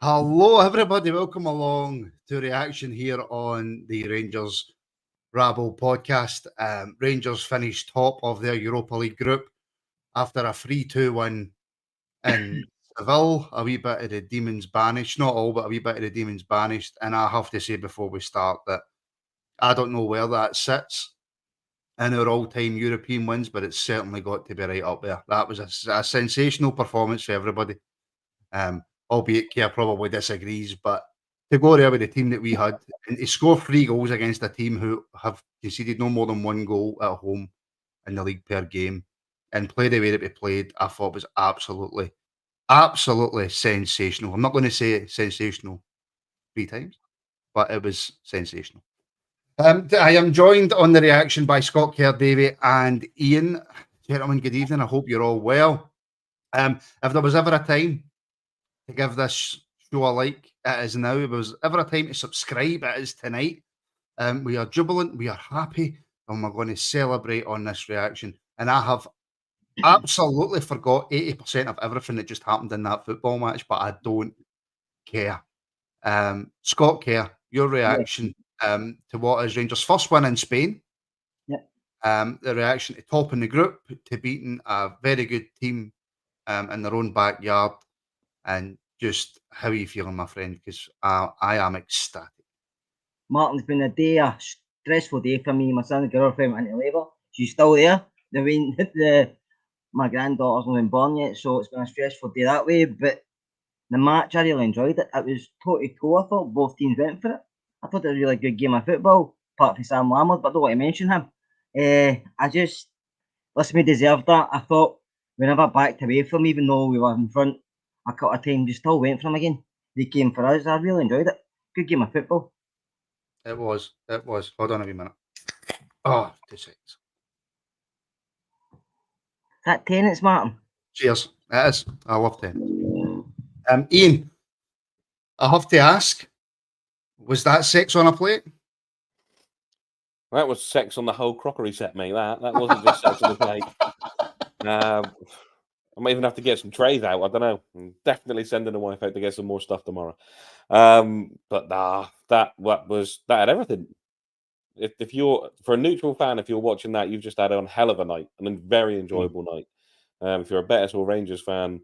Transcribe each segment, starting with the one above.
Hello, everybody. Welcome along to reaction here on the Rangers Rabble podcast. Rangers finished top of their Europa League group after a 3-2 win in Seville. A wee bit of the demons banished. Not all, but a wee bit of the demons banished. And I have to say before we start that I don't know where that sits in our all-time European wins, but it's certainly got to be right up there. That was a sensational performance for everybody. Albeit Kerr probably disagrees, but to go there with the team that we had and to score 3 goals against a team who have conceded no more than 1 goal at home in the league per game and play the way that we played, I thought was absolutely sensational. I'm not going to say sensational 3 times, but it was sensational. I am joined on the reaction by Scott, Kerr, Davie and Iain. Gentlemen, good evening. I hope you're all well. If there was ever a time to give this show a like, it is now. If there was ever a time to subscribe, it is tonight. We are jubilant, we are happy, and we're going to celebrate on this reaction. And I have absolutely forgot 80% of everything that just happened in that football match, but I don't care. Scott Kerr, your reaction to what is Rangers' first win in Spain. The reaction to topping the group, to beating a very good team in their own backyard, and just how are you feeling, my friend? Because I am ecstatic. Martin, it's been a stressful day for me. My son's girlfriend went into labour. She's still there. My granddaughter's not been born yet, so it's been a stressful day that way. But the match, I really enjoyed it. It was toe-to-toe. I thought both teams went for it. I thought it was a really good game of football, apart from Sam Lammard, but I don't want to mention him. We deserved that. I thought we never backed away from him, even though we were in front a couple of times. We still went for him again. They came for us. I really enjoyed it. Good game of football. It was. Hold on a wee minute. Oh, 2 seconds. That tenants, Martin. Cheers. It is. I love tenants. Iain, I have to ask, was that 6 on a plate? That was 6 on the whole crockery set, mate. That wasn't just 6 on the plate. I might even have to get some trays out. I don't know. I'm definitely sending the wife out to get some more stuff tomorrow. But that had everything. If you're, for a neutral fan, if you're watching that, you've just had a hell of a night, and a very enjoyable night. If you're a Betis or Rangers fan,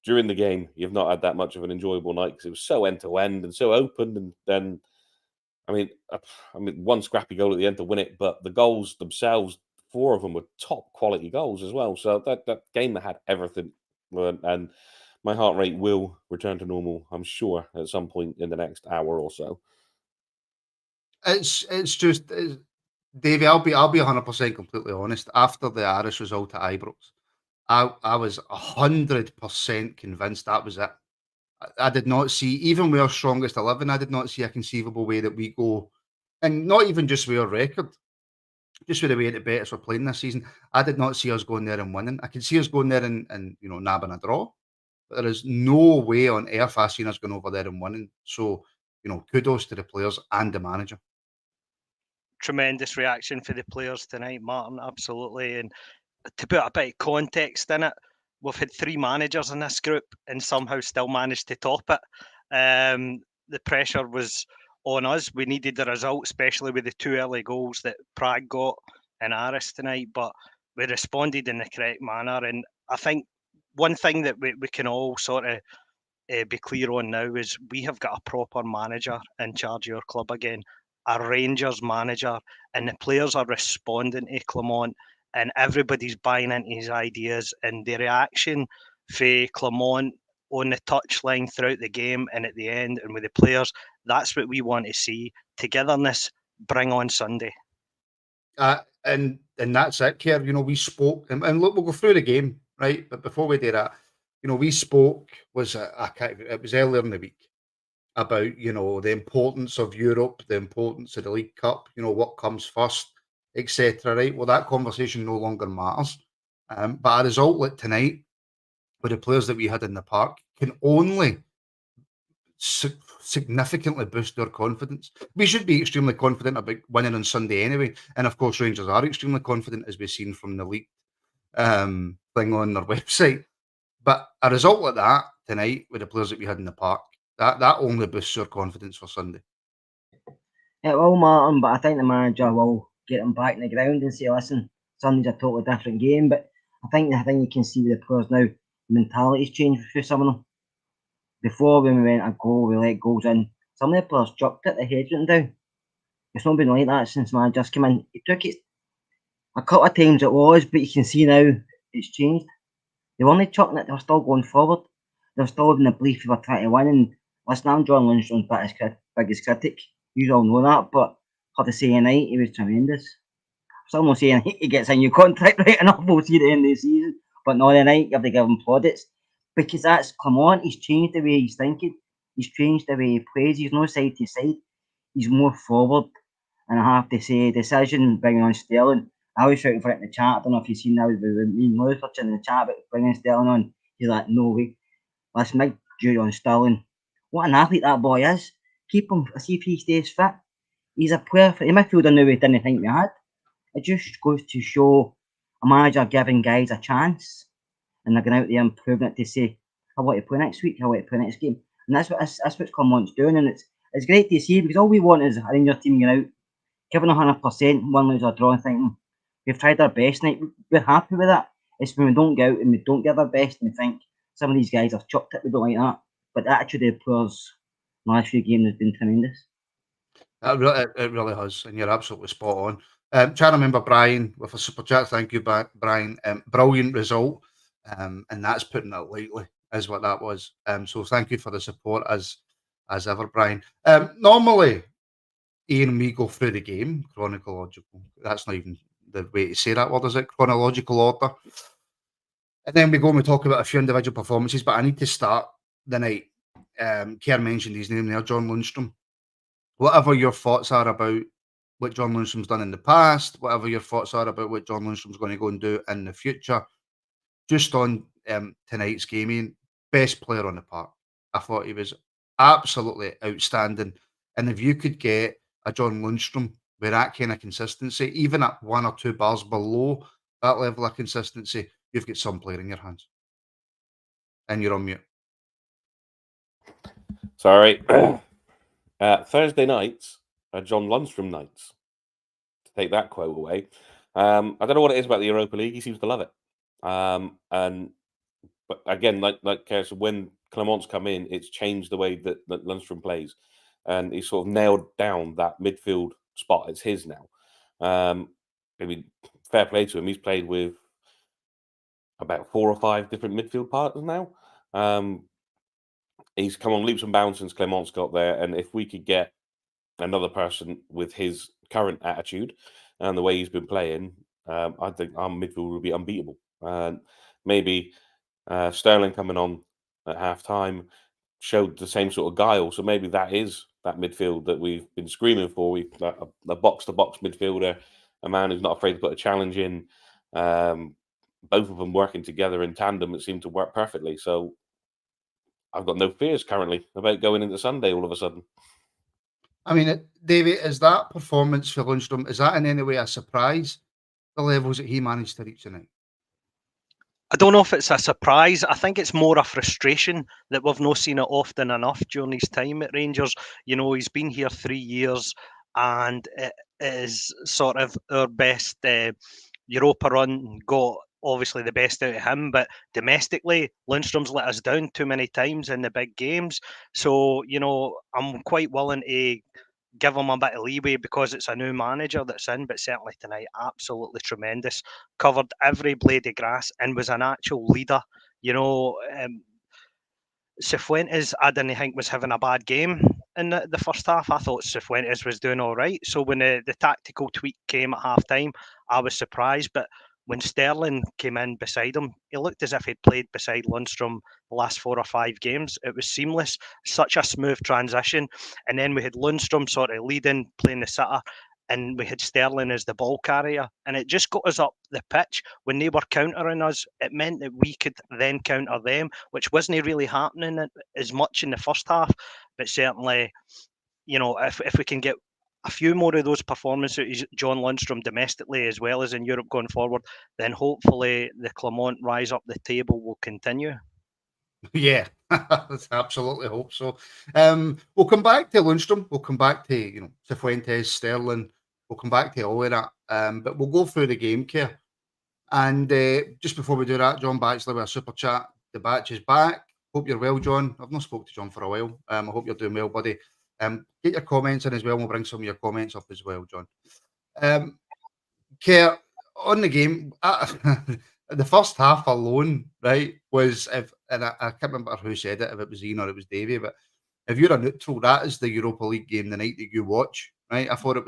during the game, you've not had that much of an enjoyable night because it was so end to end and so open. And then, I mean, one scrappy goal at the end to win it, but the goals themselves, 4 of them were top quality goals as well. So that game had everything, and my heart rate will return to normal, I'm sure, at some point in the next hour or so. It's just, Davey, I'll be 100% completely honest. After the Irish result at Ibrox, I was 100% convinced that was it. I did not see, even with our strongest 11, I did not see a conceivable way that we go, and not even just with our record, just with the way that Betis were playing this season. I did not see us going there and winning. I could see us going there and nabbing a draw, but there is no way on earth I seen us going over there and winning. So, kudos to the players and the manager. Tremendous reaction for the players tonight, Martin, absolutely. And to put a bit of context in it, we've had 3 managers in this group and somehow still managed to top it. The pressure was on us. We needed the result, especially with the 2 early goals that Prague got in Aris tonight, but we responded in the correct manner. And I think one thing that we can all sort of be clear on now is we have got a proper manager in charge of our club again, a Rangers manager, and the players are responding to Clermont, and everybody's buying into his ideas. And the reaction for Clermont on the touchline throughout the game and at the end and with the players, that's what we want to see. Togetherness, bring on Sunday. And that's it, Kerr. We spoke, and look, we'll go through the game, right? But before we do that, we spoke, it was earlier in the week, about, the importance of Europe, the importance of the League Cup, what comes first, etc. Right? Well, that conversation no longer matters. But a result like tonight, with the players that we had in the park, can only significantly boost their confidence. We should be extremely confident about winning on Sunday anyway. And of course, Rangers are extremely confident, as we've seen from the league thing on their website. But a result like that tonight, with the players that we had in the park, That only boosts your confidence for Sunday. It will, Martin, but I think the manager will get them back in the ground and say, listen, Sunday's a totally different game. But I think the thing you can see with the players now, the mentality's changed for some of them. Before, when we went a goal, we let goals in. Some of the players chucked it, their heads went down. It's not been like that since managers came in. He took it a couple of times, it was, but you can see now it's changed. They weren't chucking it, they were still going forward. They were still having the belief they were trying to win. And listen, I'm John Lundstrom's biggest critic. You all know that, but had to say tonight he was tremendous. Some will say he gets a new contract right enough, we'll see at the end of the season. But no, tonight you have to give him plaudits. Because that's Clermont, he's changed the way he's thinking. He's changed the way he plays. He's no side to side. He's more forward. And I have to say, decision bringing on Sterling. I was shouting for it in the chat. I don't know if you've seen that with me and Roofe in the chat about bringing Sterling on. He's like, no way. Let's make jury on Sterling. What an athlete that boy is. Keep him, see if he stays fit. He's a player for the midfielder now we didn't think we had. It just goes to show a manager giving guys a chance and they're going out there and proving it to say, I want to play next week, I want to play next game. And that's what Clermont's doing, and it's great to see because all we want is a Rangers team going out, giving 100%, one lose or draw, and thinking, we've tried our best tonight, we're happy with that. It's when we don't go out and we don't give our best and we think some of these guys have chucked it, we don't like that. But the attitude of the players in the last few games has been tremendous. It really has, and you're absolutely spot on. Trying to remember Brian with a super chat. Thank you, Brian. Brilliant result, and that's putting it lightly, is what that was. So thank you for the support as ever, Brian. Normally, Iain and me go through the game chronological. That's not even the way to say that word, is it? Chronological order. And then we go and we talk about a few individual performances. But I need to start the night. Kerr mentioned his name there, John Lundstrom. Whatever your thoughts are about what John Lundstrom's done in the past, whatever your thoughts are about what John Lundstrom's going to go and do in the future, just on tonight's game, Iain, best player on the park. I thought he was absolutely outstanding. And if you could get a John Lundstrom with that kind of consistency, even at 1 or 2 bars below that level of consistency, you've got some player in your hands. And you're on mute. Sorry. Thursday nights are John Lundstrom nights. To take that quote away. I don't know what it is about the Europa League. He seems to love it. But again, like Kerr said, when Clermont's come in, it's changed the way that Lundstrom plays. And he's sort of nailed down that midfield spot. It's his now. I mean, fair play to him. He's played with about 4 or 5 different midfield partners now. He's come on leaps and bounds since Clermont's got there. And if we could get another person with his current attitude and the way he's been playing, I think our midfield will be unbeatable. Maybe Sterling coming on at half-time showed the same sort of guile. So maybe that is that midfield that we've been screaming for. A box-to-box midfielder, a man who's not afraid to put a challenge in. Both of them working together in tandem, it seemed to work perfectly. So I've got no fears currently about going into Sunday all of a sudden. I mean, Davie, is that performance for Lundstrom, is that in any way a surprise, the levels that he managed to reach tonight? I don't know if it's a surprise. I think it's more a frustration that we've not seen it often enough during his time at Rangers. You know, he's been here 3 years and it is sort of our best Europa run, got obviously the best out of him, but domestically, Lundstrom's let us down too many times in the big games. So, you know, I'm quite willing to give him a bit of leeway because it's a new manager that's in, but certainly tonight, absolutely tremendous. Covered every blade of grass and was an actual leader. You know, Cifuentes, I didn't think was having a bad game in the first half. I thought Cifuentes was doing all right. So when the tactical tweak came at half time, I was surprised. But when Sterling came in beside him, he looked as if he'd played beside Lundstrom the last 4 or 5 games. It was seamless, such a smooth transition. And then we had Lundstrom sort of leading, playing the sitter, and we had Sterling as the ball carrier. And it just got us up the pitch. When they were countering us, it meant that we could then counter them, which wasn't really happening as much in the first half. But certainly, you know, if we can get a few more of those performances, John Lundstrom domestically as well as in Europe going forward, then hopefully the Clermont rise up the table will continue. Yeah, absolutely hope so. We'll come back to Lundstrom. We'll come back to Cifuentes, Sterling. We'll come back to all of that. But we'll go through the game, Kerr. And just before we do that, John Batchelor with a super chat. The batch is back. Hope you're well, John. I've not spoken to John for a while. I hope you're doing well, buddy. Get your comments in as well. We'll bring some of your comments up as well, John. Kerr, on the game, the first half alone, right, was and I can't remember who said it, if it was Ian or it was Davie, but if you're a neutral, that is the Europa League game the night that you watch, right? I thought it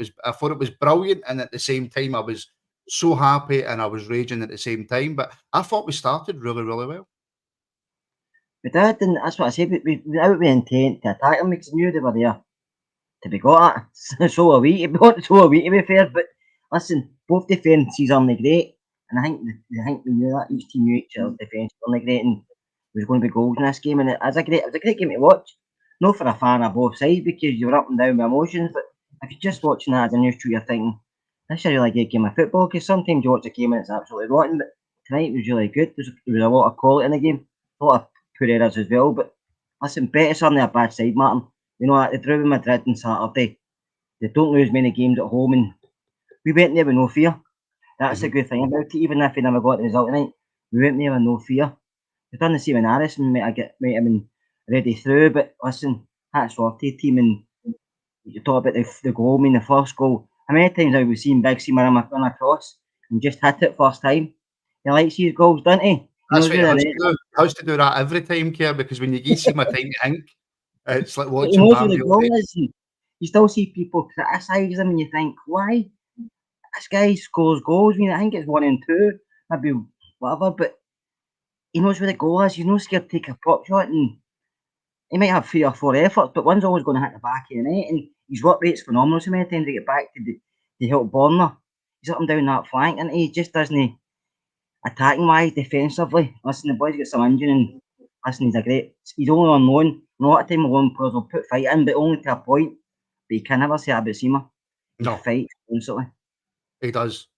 was brilliant, and at the same time, I was so happy and I was raging at the same time. But I thought we started really, really well. We did, and that's what I said. We without the intent to attack them because we knew they were there to be got at. So are we. To be fair. But listen, both defences aren't great, and I think we knew that. Each team knew each other's defence weren't great, and there was going to be goals in this game. And it was a great game to watch. Not for a fan of both sides because you were up and down with emotions, but if you're just watching that as a neutral, you're thinking this is a really good game of football. Because sometimes you watch a game and it's absolutely rotten, but tonight was really good. There was a lot of quality in the game, a lot of poor errors as well. But listen, Betis aren't a bad side, Martin. You know, they drew with Madrid on Saturday. They don't lose many games at home, and we went there with no fear. That's the good thing about it. Even if we never got the result tonight, we went there with no fear. We've done the same in Harris and might have been ready through. But listen, hats off to the team. And you talk about the goal. I mean, the first goal. How many times have we seen Big C run across and just hit it first time? He likes his goals, doesn't he? That's what he has to do that every time, Kerr, because when you see my time to think, it's like watching Bambi. You still see people criticise him and you think, why? This guy scores goals. I mean, I think it's 1 and 2, maybe whatever, but he knows where the goal is. He's not scared to take a pop shot, and he might have 3 or 4 efforts, but one's always going to hit the back of the net, and his work rate's phenomenal. So many times to get back to help Borna, he's up and down that flank, and he just doesn't attacking wise defensively. Listen, the boy's got some engine, and listen, he's only on loan. A lot of time loan players will put fight in, but only to a point. But you can never say that about Seema. He fights constantly. He does,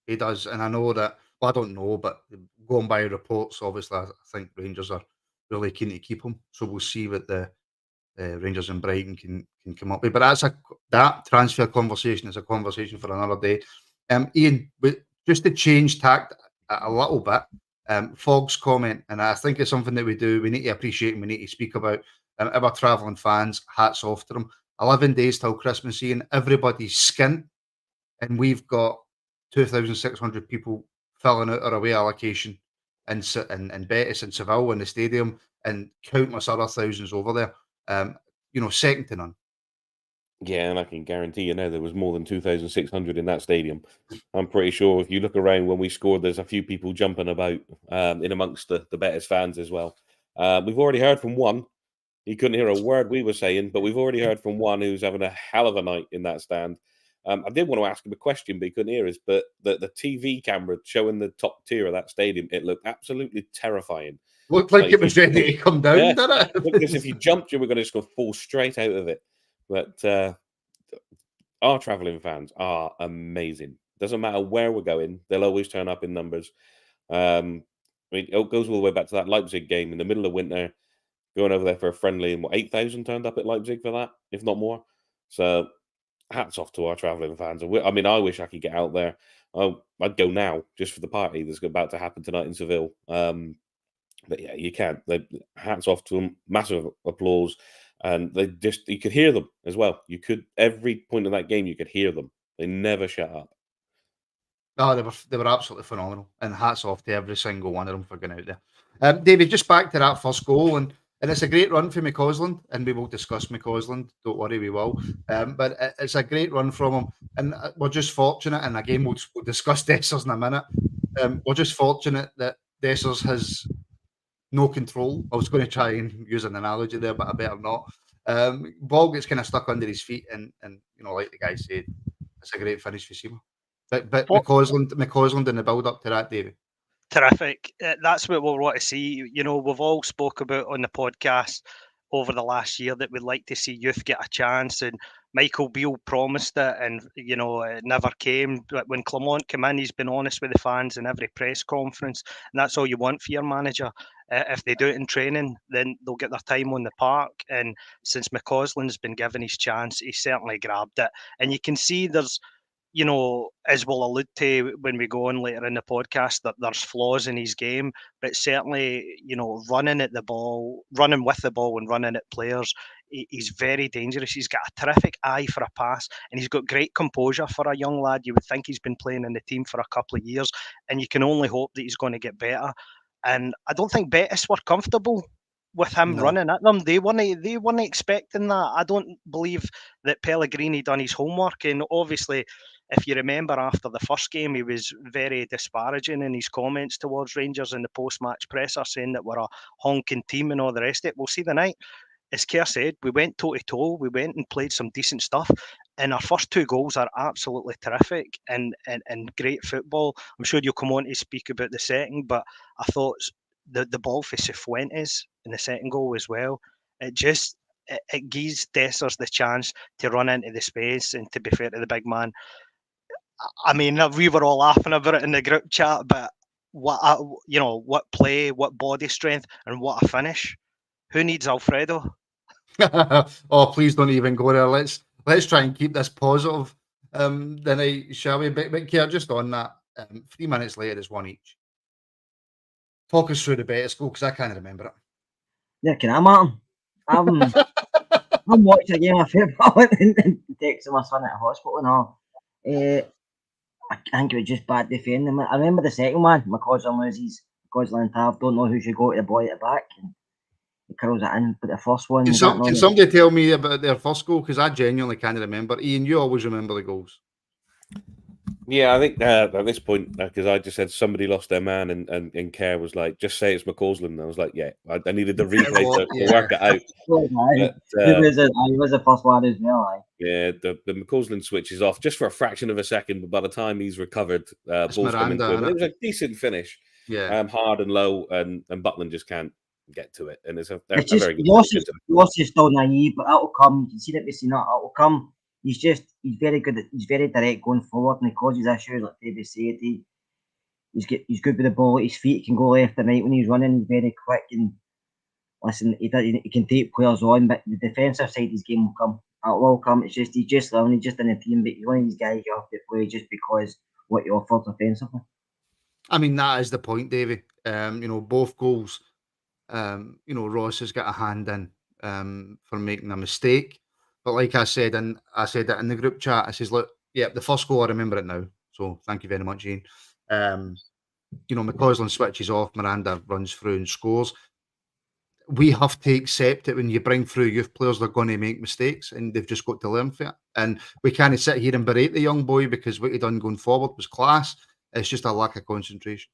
and I know that. Well, I don't know, but going by reports, obviously, I think Rangers are really keen to keep him. So we'll see what the Rangers and Brighton can come up with. But that transfer conversation is a conversation for another day. Ian, just to change tact a little bit, Fogg's comment, and I think it's something that we need to appreciate and we need to speak about. If we're travelling fans, hats off to them. 11 days till Christmas, Ian, everybody's skint, and we've got 2,600 people filling out our away allocation in Betis and Seville in the stadium, and countless other thousands over there. Second to none. Yeah, and I can guarantee you now there was more than 2,600 in that stadium. I'm pretty sure if you look around when we scored, there's a few people jumping about in amongst the Betis fans as well. We've already heard from one. He couldn't hear a word we were saying, but we've already heard from one who's having a hell of a night in that stand. I did want to ask him a question, but he couldn't hear us. But the TV camera showing the top tier of that stadium, it looked absolutely terrifying. Looked like it was ready to come down, didn't it? Because if you jumped, you were going to just fall straight out of it. But our travelling fans are amazing. Doesn't matter where we're going, they'll always turn up in numbers. It goes all the way back to that Leipzig game in the middle of winter, going over there for a friendly, and 8,000 turned up at Leipzig for that, if not more. So hats off to our travelling fans. I mean, I wish I could get out there. I'd go now just for the party that's about to happen tonight in Seville. But yeah, you can't. Hats off to them. Massive applause. And you could hear them as well. Every point of that game, you could hear them. They never shut up. No, they were absolutely phenomenal. And hats off to every single one of them for going out there. David, just back to that first goal. And it's a great run for Mccausland. And we will discuss Mccausland. Don't worry, we will. But it's a great run from him. And we're just fortunate. And again, we'll discuss Dessers in a minute. We're just fortunate that Dessers has no control. I was going to try and use an analogy there, but I better not. Ball gets kind of stuck under his feet, and like the guy said, it's a great finish for Seema. But Mccausland in the build up to that, David. Terrific. That's what we'll want to see. We've all spoke about on the podcast over the last year that we'd like to see youth get a chance, and Michael Beale promised it, and it never came. But when Clermont came in, he's been honest with the fans in every press conference, and that's all you want for your manager. If they do it in training, then they'll get their time on the park. And since Mccausland's been given his chance, he certainly grabbed it. And you can see there's, as we'll allude to when we go on later in the podcast, that there's flaws in his game, but certainly, running with the ball and running at players, he's very dangerous. He's got a terrific eye for a pass, and he's got great composure for a young lad. You would think he's been playing in the team for a couple of years, and you can only hope that he's going to get better. And I don't think Betis were comfortable with him running at them. They weren't expecting that. I don't believe that Pellegrini done his homework. And obviously, if you remember, after the first game, he was very disparaging in his comments towards Rangers in the post-match presser, saying that we're a honking team and all the rest of it. We'll see tonight. As Kerr said, we went toe-to-toe. We went and played some decent stuff. And our first 2 goals are absolutely terrific and great football. I'm sure you'll come on to speak about the second, but I thought the ball for Cifuentes in the second goal as well, it gives Dessers the chance to run into the space. And to be fair to the big man, I mean, we were all laughing about it in the group chat, but what play, what body strength, and what a finish. Who needs Alfredo? Oh, please don't even go there. Let's try and keep this positive the night, shall we? But Kerr, just on that, 3 minutes later, it's 1 each. Talk us through the Betis goal, because I can't remember it. Yeah, can I, Martin? I'm watching a game of football and texting my son at hospital and all. I think it was just bad defending. I remember the second one, Mccausland loses, Mccausland and Tav don't know who should go to the boy at the back. And he curls it in, but the first one... Can somebody tell me about their first goal? Because I genuinely can't remember. Ian, you always remember the goals. Yeah, I think at this point, because I just said somebody lost their man, and Kerr was like, just say it's Mccausland. And I was like, yeah, I needed the replay to work it out. He was the first one as well. Yeah, the Mccausland switches off just for a fraction of a second, but by the time he's recovered, ball's coming to him. It was a decent finish. Yeah. Hard and low, and Butland just can't get to it. And it's a just, very good Ross is still naive, but that'll come. You can see that we've seen that. That'll come. He's very good. He's very direct going forward, and he causes issues like Davie said. He's good with the ball at his feet. He can go left and right when he's running. He's very quick, and listen, he can take players on. But the defensive side of his game will come. It will come. It's just he's just learning. He's just in the team, but he's one of these guys you have to play just because what he offers offensively. I mean, that is the point, Davie. Both goals. Ross has got a hand in for making a mistake. But like I said it in the group chat. I says, look, yeah, the first goal, I remember it now. So thank you very much, Iain. Mccausland switches off, Miranda runs through and scores. We have to accept it when you bring through youth players, they're going to make mistakes, and they've just got to learn from it. And we can't sit here and berate the young boy because what he done going forward was class. It's just a lack of concentration.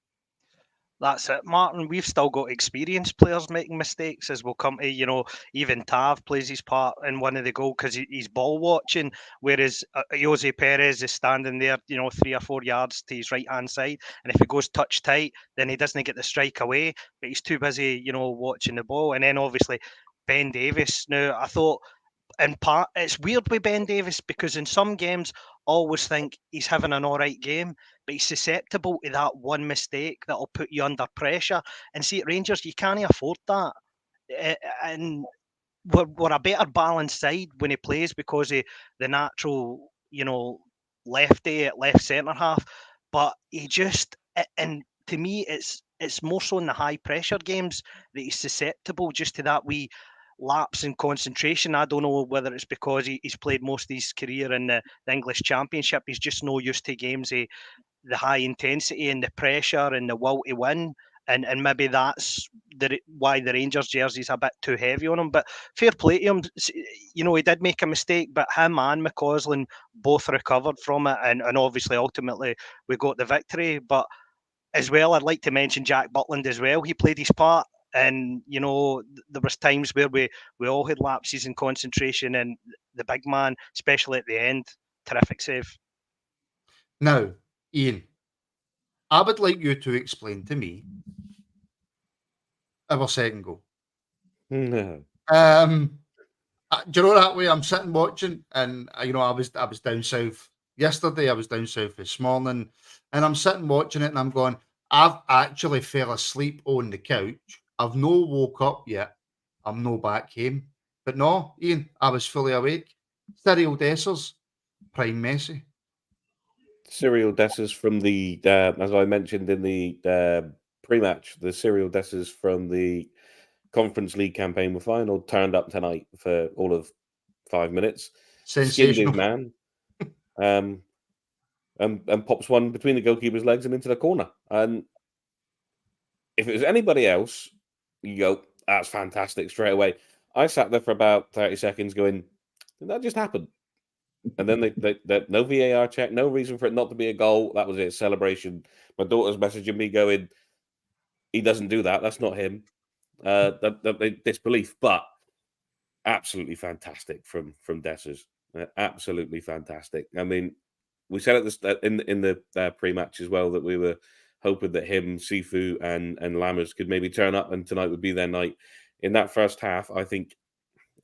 That's it, Martin. We've still got experienced players making mistakes, as we'll come to. Even Tav plays his part in one of the goals because he's ball watching, whereas Jose Perez is standing there, 3 or 4 yards to his right hand side, and if he goes touch tight, then he doesn't get the strike away. But he's too busy, watching the ball. And then obviously Ben Davies. Now I thought, in part, it's weird with Ben Davies because in some games, I always think he's having an all right game, but he's susceptible to that one mistake that'll put you under pressure. And see, at Rangers, you can't afford that. And we're a better balanced side when he plays because of the natural, lefty at left centre half. But he just, and to me, it's more so in the high pressure games that he's susceptible just to that wee lapse in concentration. I don't know whether it's because he's played most of his career in the English Championship. He's just no used to games of the high intensity and the pressure and the will to win. And maybe that's why the Rangers jersey's a bit too heavy on him. But fair play to him. He did make a mistake, but him and Mccausland both recovered from it. And obviously, ultimately, we got the victory. But as well, I'd like to mention Jack Butland as well. He played his part. And, there was times where we all had lapses in concentration, and the big man, especially at the end, terrific save. Now, Iain, I would like you to explain to me our second goal. No. Do you know that way? I'm sitting watching, and I was down south yesterday. I was down south this morning, and I'm sitting watching it, and I'm going, I've actually fell asleep on the couch. I've no woke up yet. I'm no back home. But no, Ian, I was fully awake. Cyril Dessers, prime Messi. Cyril Dessers from the, as I mentioned in the pre-match, the Cyril Dessers from the Conference League campaign were final turned up tonight for all of 5 minutes. Skinned his Sensational. man, and pops one between the goalkeeper's legs and into the corner. And if it was anybody else, you go, that's fantastic straight away. I sat there for about 30 seconds going, did that just happen? And then they no VAR check, no reason for it not to be a goal. That was it, celebration. My daughter's messaging me going, he doesn't do that. That's not him. Disbelief, but absolutely fantastic from Dessers. Absolutely fantastic. I mean, we said at in the pre-match as well that we were hoping that him, Sifu, and Lammers could maybe turn up, and tonight would be their night. In that first half, I think,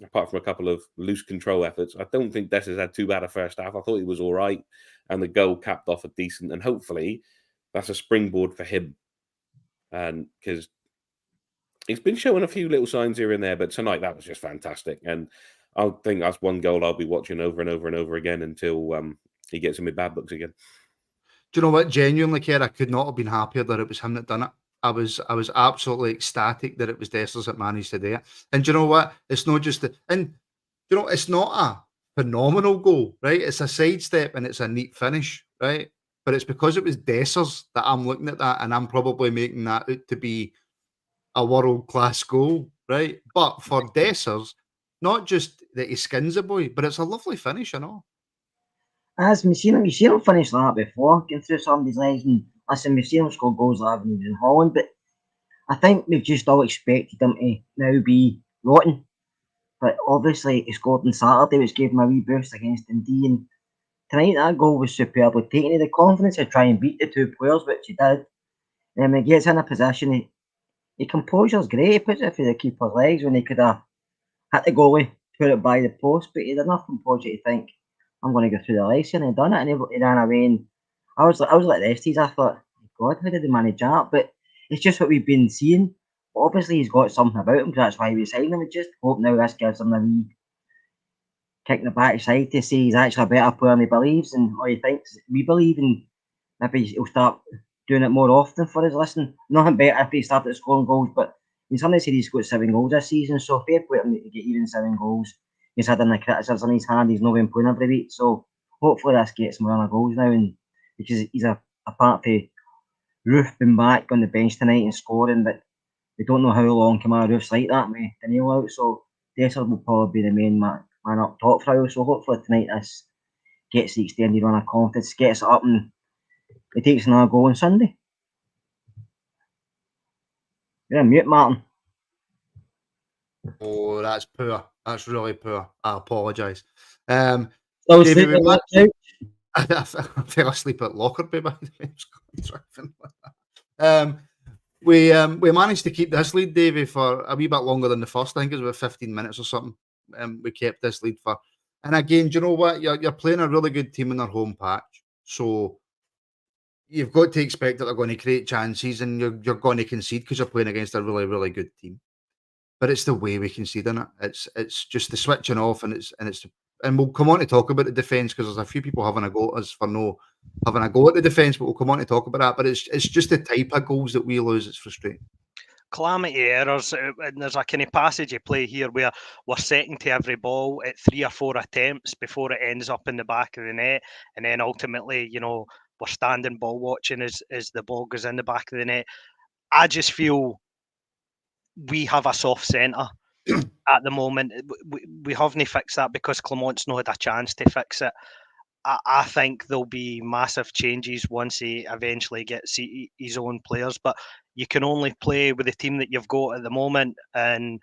apart from a couple of loose control efforts, I don't think Dessers had too bad a first half. I thought he was all right, and the goal capped off a decent, and hopefully that's a springboard for him, and because he's been showing a few little signs here and there, but tonight that was just fantastic, and I think that's one goal I'll be watching over and over and over again until he gets in my bad books again. Do you know what? Genuinely, Kerr, I could not have been happier that it was him that done it. I was absolutely ecstatic that it was Dessers that managed to do it. And do you know what? It's not just it's not a phenomenal goal, right? It's a sidestep and it's a neat finish, right? But it's because it was Dessers that I'm looking at that, and I'm probably making that out to be a world-class goal, right? But for Dessers, not just that he skins a boy, but it's a lovely finish and all. As we've seen him finish like that before, getting through somebody's legs, and listen, we've seen him score goals like that when he was in Holland, but I think we've just all expected him to now be rotten. But obviously he scored on Saturday, which gave him a wee boost against Dundee, and tonight that goal was superbly taken. He had the confidence to try and beat the two players, which he did. And when he gets in a position, he composure's great. He puts it through the keeper's legs when he could have hit the goalie, put it by the post, but he had enough composure to think, I'm going to go through the legs here, and he done it, and he ran away. And I was like the Estes. I thought, God, how did he manage that? But it's just what we've been seeing. But obviously, he's got something about him, because that's why we signed him. We just hope now this gives him a wee kick in the backside to say he's actually a better player than he believes, and or he thinks we believe, and maybe he'll start doing it more often for us. Listen, nothing better if he started scoring goals, but somebody said he's got 7 goals this season, so fair play to him to get even 7 goals. He's had the criticisms in his hand, he's not been playing every week, so hopefully this gets him on goals now, and because he's a part of Roofe being back on the bench tonight and scoring, but we don't know how long Kamara Roofe's like that with Daniel out, so Dessers will probably be the main man up top for us, so hopefully tonight this gets the extended run of confidence, gets it up, and he takes another goal on Sunday. You're on mute, Martin. Oh, that's poor. That's really poor. I apologise. Still Davie, sleeping on the couch? I fell asleep at Lockerbie by the way. We managed to keep this lead, Davie, for a wee bit longer than the first. I think it was about 15 minutes or something. We kept this lead for. And again, do you know what? You're playing a really good team in their home patch. So you've got to expect that they're going to create chances, and you're going to concede because you're playing against a really, really good team. But it's the way we concede in it. It's just the switching off, and we'll come on to talk about the defence, because there's a few people having a go at us for no having a go at the defence, but we'll come on to talk about that. But it's just the type of goals that we lose. It's frustrating. Calamity errors, and there's a kind of passage of play here where we're setting to every ball at 3 or 4 attempts before it ends up in the back of the net, and then ultimately, we're standing ball watching as the ball goes in the back of the net. I just feel we have a soft centre at the moment. We haven't fixed that because Clermont's not had a chance to fix it. I think there'll be massive changes once he eventually gets his own players, but you can only play with the team that you've got at the moment. And,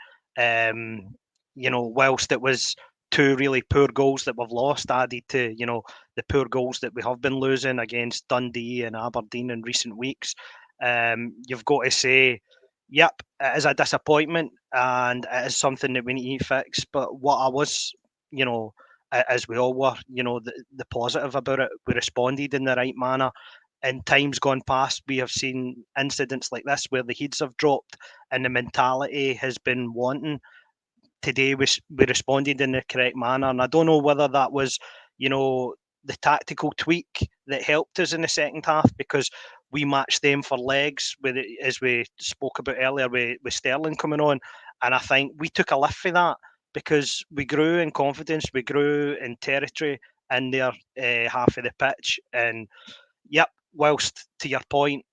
whilst it was 2 really poor goals that we've lost added to, the poor goals that we have been losing against Dundee and Aberdeen in recent weeks, you've got to say, yep, it is a disappointment. and it is something that we need to fix. But what I was, as we all were, the positive about it, we responded in the right manner. In times gone past, we have seen incidents like this where the heads have dropped and the mentality has been wanting. Today we responded in the correct manner, and I don't know whether that was, the tactical tweak that helped us in the second half, because we matched them for legs as we spoke about earlier with Sterling coming on, and I think we took a lift for that because we grew in confidence, we grew in territory in their half of the pitch, and yep, whilst to your point,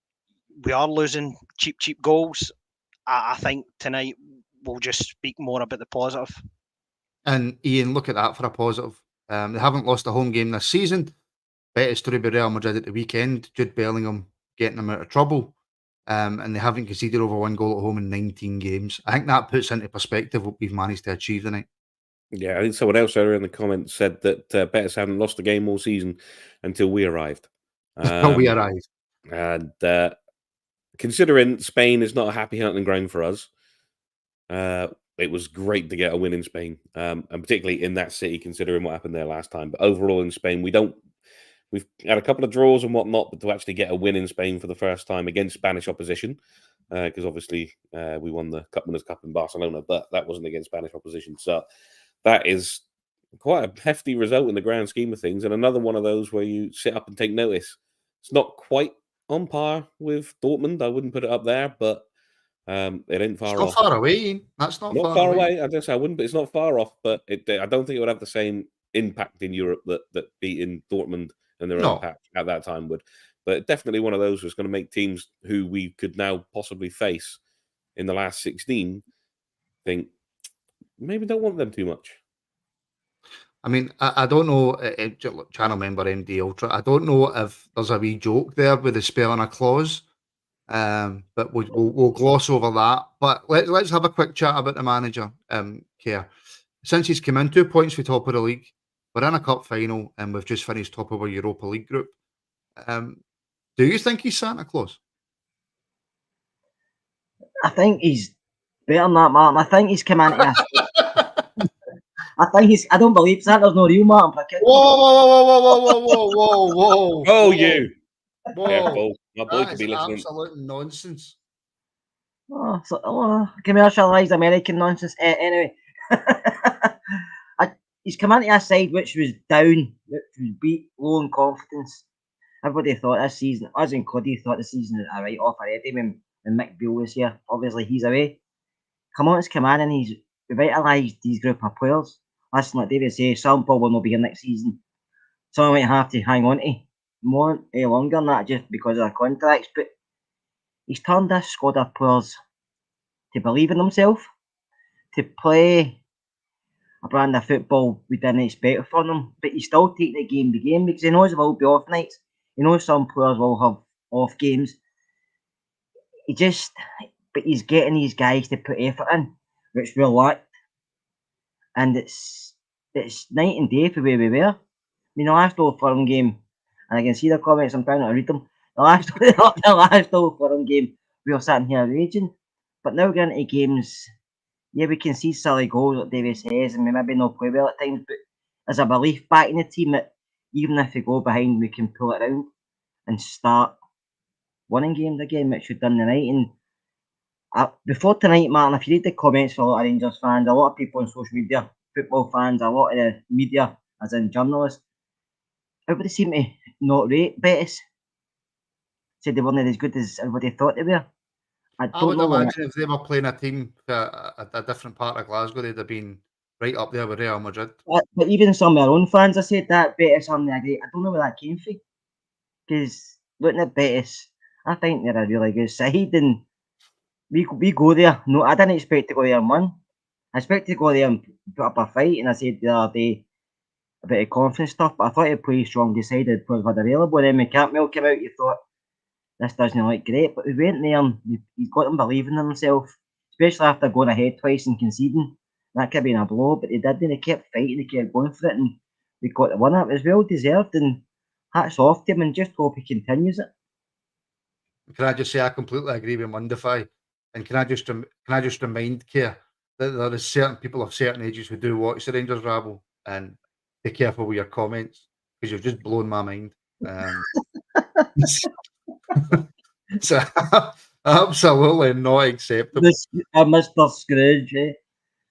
we are losing cheap goals. I think tonight we'll just speak more about the positive. And Ian, look at that for a positive. They haven't lost a home game this season. Betis to Real Madrid at the weekend. Jude Bellingham getting them out of trouble. And they haven't conceded over 1 goal at home in 19 games. I think that puts into perspective what we've managed to achieve tonight. Yeah, I think someone else earlier in the comments said that Betis hadn't lost a game all season until we arrived. Until we arrived. And considering Spain is not a happy hunting ground for us, it was great to get a win in Spain, and particularly in that city, considering what happened there last time. But overall in Spain, we've had a couple of draws and whatnot, but to actually get a win in Spain for the first time against Spanish opposition, because obviously we won the Cup Winners' Cup in Barcelona, but that wasn't against Spanish opposition. So that is quite a hefty result in the grand scheme of things, and another one of those where you sit up and take notice. It's not quite on par with Dortmund. I wouldn't put it up there, but it ain't far off. It's not far away, Ian. That's not far away. I guess I wouldn't, but it's not far off. But I don't think it would have the same impact in Europe that beating Dortmund and their own patch at that time would. But definitely one of those was going to make teams who we could now possibly face in the last 16 think maybe don't want them too much. I mean, I don't know, channel member MD Ultra, I don't know if there's a wee joke there with the spelling a clause, but we'll gloss over that. But let's have a quick chat about the manager, Kerr. Since he's come in 2 points for top of the league, we're in a cup final and we've just finished top of our Europa League group. Do you think he's Santa Claus? I think he's better than that, Martin. I think he's come into us. I don't believe Santa's no real, Martin. Whoa. Oh, you. Whoa. Careful. My boy could be listening. Absolute nonsense. Commercialised American nonsense. Anyway, he's come into a side which was down, which was beat, low in confidence. Everybody thought this season, as in Cuddy, thought the season was a write-off already when Mick Beale was here. Obviously, he's away. Clermont's come in and he's revitalised these group of players. Listen, like David says, some probably will not be here next season. Some might have to hang on to more longer than that just because of their contracts. But he's turned this squad of players to believe in themselves, to play a brand of football we didn't expect from them. But he's still taking it game to game because he knows there will be off nights. He knows some players will have off games. But he's getting these guys to put effort in, which we lacked. And it's night and day for where we were. I mean, the last Old Firm game, and I can see the comments, I'm trying to read them. The last Old Firm game, we were sitting here raging. But now we're getting into games, yeah, we can see silly goals, like Davie says, and we maybe not play well at times, but there's a belief back in the team that even if we go behind, we can pull it around and start winning games again, which we've done tonight. And before tonight, Martin, if you read the comments for a lot of Rangers fans, a lot of people on social media, football fans, a lot of the media, as in journalists, everybody seemed to not rate Betis. Said they weren't as good as everybody thought they were. I would imagine if they were playing a team a different part of Glasgow, they'd have been right up there with Real Madrid. But even some of their own fans have said that Betis aren't that great. I don't know where that came from. Because looking at Betis, I think they're a really good side, and we go there. No, I didn't expect to go there and win. I expected to go there and put up a fight, and I said the other day a bit of confidence stuff, but I thought he'd play strong, decided players had available. And then when Campbell came out, you thought this doesn't look great, but we went there and he's got them believing in himself, especially after going ahead twice and conceding. That could have been a blow, but they didn't. They kept fighting, they kept going for it, and we got the winner. It was well deserved, and hats off to him, and just hope he continues it. Can I just say I completely agree with Mundify, and can I just remind Kerr there is certain people of certain ages who do watch the Rangers Rabble, and be careful with your comments because you've just blown my mind. So absolutely not acceptable. This Mr. Scrooge, eh?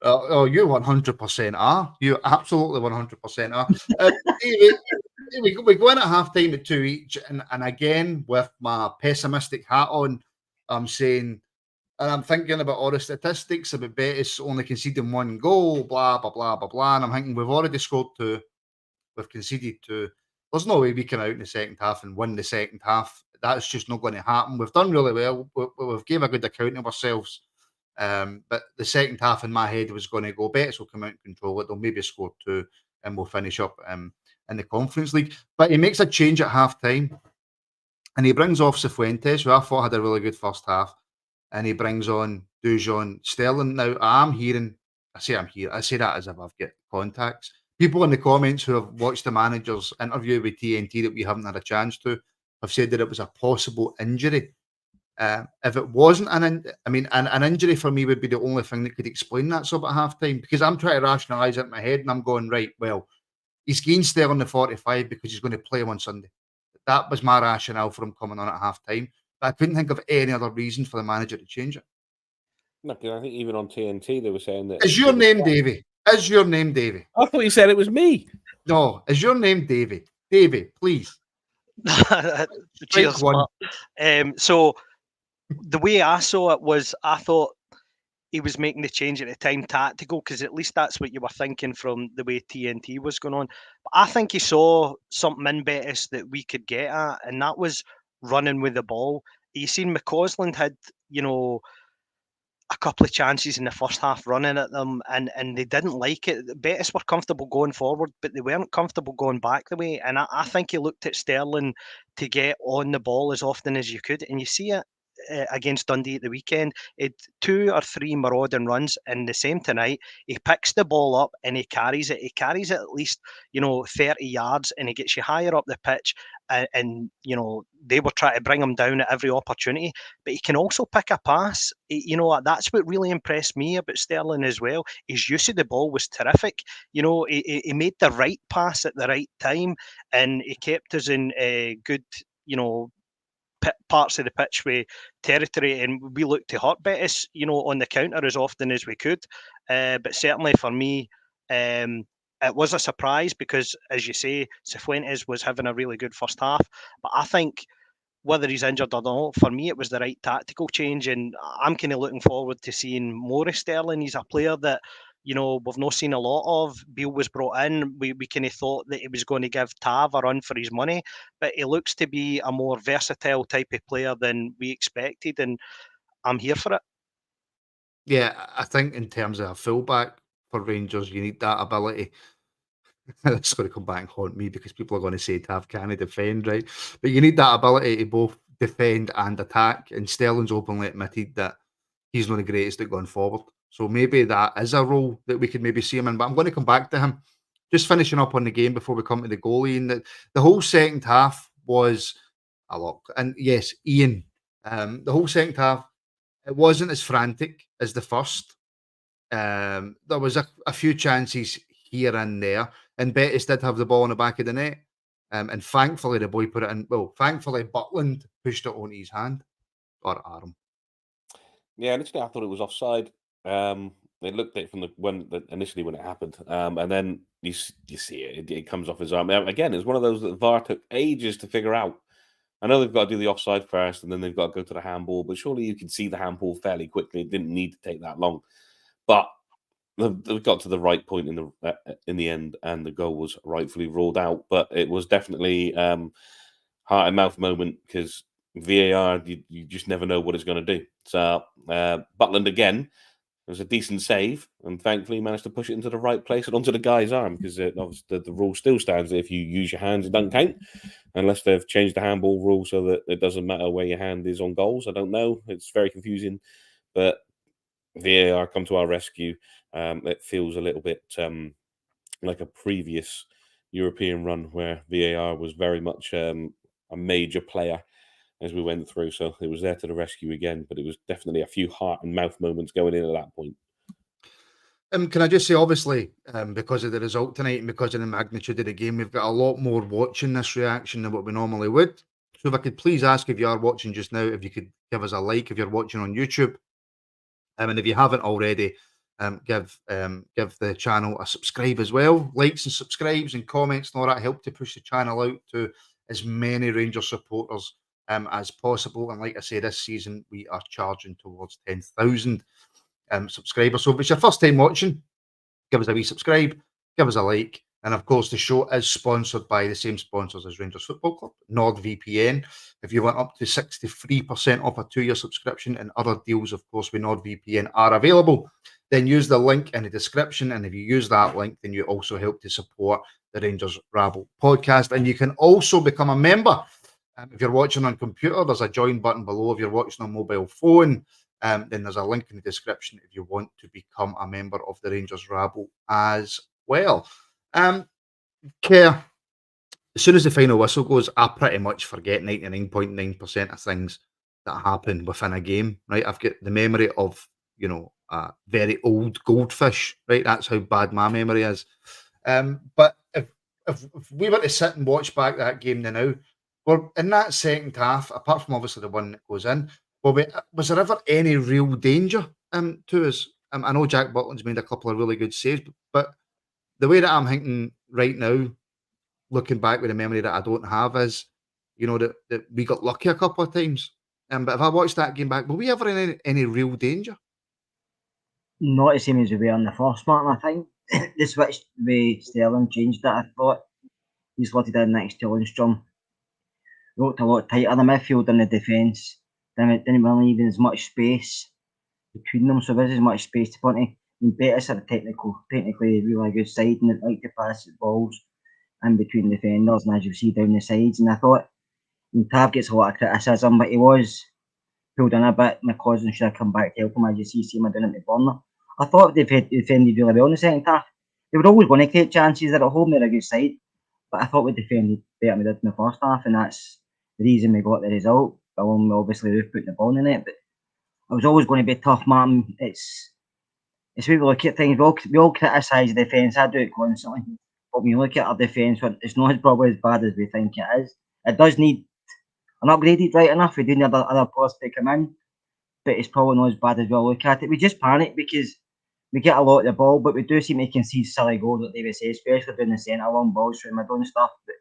Oh, you 100% are. You absolutely 100% are. Davey, we go in at half time at 2 each, and again with my pessimistic hat on, I'm saying, and I'm thinking about all the statistics about Betis only conceding 1 goal, blah blah blah blah blah, and I'm thinking we've already scored 2, we've conceded 2. There's no way we can out in the second half and win the second half. That's just not going to happen. We've done really well. We've gave a good account of ourselves. But the second half in my head was going to go, Betis will come out and control it. They'll maybe score 2 and we'll finish up in the Conference League. But he makes a change at half time and he brings off Cifuentes, who I thought had a really good first half, and he brings on Dujon Sterling. Now, I say that as if I've got contacts. People in the comments who have watched the manager's interview with TNT that we haven't had a chance to have said that it was a possible injury. If it wasn't an injury for me would be the only thing that could explain that sub at half time, because I'm trying to rationalise it in my head and I'm going, right, well, he's gained Sterling the 45 because he's going to play him on Sunday. That was my rationale for him coming on at half time. But I couldn't think of any other reason for the manager to change it. No, because I think even on TNT they were saying that. Is your name Davie? Is your name Davie? I thought you said it was me. No, is your name Davie? Davie, please. Cheers, one. So the way I saw it was, I thought he was making the change at the time tactical, because at least that's what you were thinking from the way TNT was going on. But I think he saw something in Betis that we could get at, and that was running with the ball. You seen Mccausland had, a couple of chances in the first half running at them, and they didn't like it. Betis were comfortable going forward, but they weren't comfortable going back the way. And I think he looked at Sterling to get on the ball as often as you could, and you see it against Dundee at the weekend. It 2 or 3 marauding runs, and the same tonight. He picks the ball up and he carries it. He carries it at least 30 yards, and he gets you higher up the pitch. And they were trying to bring him down at every opportunity, but he can also pick a pass. That's what really impressed me about Sterling as well. His use of the ball was terrific. He made the right pass at the right time, and he kept us in good parts of the pitch with territory, and we looked to hurt Betis on the counter as often as we could. But certainly for me, it was a surprise because, as you say, Cifuentes was having a really good first half. But I think whether he's injured or not, for me, it was the right tactical change. And I'm kind of looking forward to seeing more of Sterling. He's a player that, we've not seen a lot of. Beale was brought in. We kind of thought that he was going to give Tav a run for his money, but he looks to be a more versatile type of player than we expected. And I'm here for it. Yeah, I think in terms of a fullback for Rangers, you need that ability. It's going to come back and haunt me because people are going to say Tav can't defend, right? But you need that ability to both defend and attack. And Sterling's openly admitted that he's not the greatest at going forward. So maybe that is a role that we could maybe see him in. But I'm going to come back to him. Just finishing up on the game before we come to the goalie. And the whole second half was a lot. And yes, Iain, the whole second half, it wasn't as frantic as the first. There was a few chances here and there, and Betis did have the ball in the back of the net. And thankfully, the boy put it in. Well, thankfully, Butland pushed it onto his hand or arm. Yeah, initially I thought it was offside. They looked at it from initially when it happened, and then you see it comes off his arm. Again, it's one of those that VAR took ages to figure out. I know they've got to do the offside first, and then they've got to go to the handball. But surely you can see the handball fairly quickly. It didn't need to take that long. But they've got to the right point in the end, and the goal was rightfully ruled out. But it was definitely heart and mouth moment because VAR, you just never know what it's going to do. So Butland again. It was a decent save, and thankfully managed to push it into the right place and onto the guy's arm because obviously the rule still stands that if you use your hands, it doesn't count unless they've changed the handball rule so that it doesn't matter where your hand is on goals. I don't know. It's very confusing, but VAR come to our rescue. It feels a little bit like a previous European run where VAR was very much a major player as we went through. So it was there to the rescue again, but it was definitely a few heart and mouth moments going in at that point. Can I just say, obviously, because of the result tonight and because of the magnitude of the game, we've got a lot more watching this reaction than what we normally would. So if I could please ask, if you are watching just now, if you could give us a like if you're watching on YouTube. And if you haven't already, give the channel a subscribe as well. Likes and subscribes and comments and all that help to push the channel out to as many Rangers supporters as possible. And like I say, this season we are charging towards 10,000 subscribers. So if it's your first time watching, give us a wee subscribe, give us a like. And of course, the show is sponsored by the same sponsors as Rangers Football Club, NordVPN. If you want up to 63% off a 2-year subscription, and other deals, of course, with NordVPN are available, then use the link in the description. And if you use that link, then you also help to support the Rangers Rabble podcast. And you can also become a member. If you're watching on computer, there's a join button below. If you're watching on mobile phone, then there's a link in the description if you want to become a member of the Rangers Rabble as well. Kerr, as soon as the final whistle goes, I pretty much forget 99.9% of things that happen within a game, right? I've got the memory of, a very old goldfish, right? That's how bad my memory is. But if we were to sit and watch back that game now, well, in that second half, apart from obviously the one that goes in, was there ever any real danger to us? I know Jack Butland's made a couple of really good saves, but the way that I'm thinking right now, looking back with a memory that I don't have, is, that we got lucky a couple of times. But if I watched that game back, were we ever in any real danger? Not the same as we were in the first, Martin, I think. The switch with Sterling changed that, I thought. He slotted in next to Lundstrom. Looked a lot tighter. The midfield and the defence didn't really leave as much space between them, so there was as much space to put in. Betis are technically a really good side, and they like to pass balls in between defenders, and as you see down the sides. And I thought Tav gets a lot of criticism, but he was pulled in a bit. Mccausland should have come back to help him, as you see him down at the corner. I thought they defended really well in the second half. They were always going to create chances. They're at home, they're a good side, but I thought we defended better than we did in the first half, and that's the reason we got the result. Along with obviously Roofe putting the ball in the net, but it was always going to be tough, Martin. It's when we look at things, we all criticise the defence. I do it constantly, but when you look at our defence, it's not probably as bad as we think it is. It does need an upgraded, right enough. We do need other players to come in, but it's probably not as bad as we all look at it. We just panic because we get a lot of the ball, but we do seem to concede silly goals, like Davie said, especially doing the centre long balls through the middle and stuff. But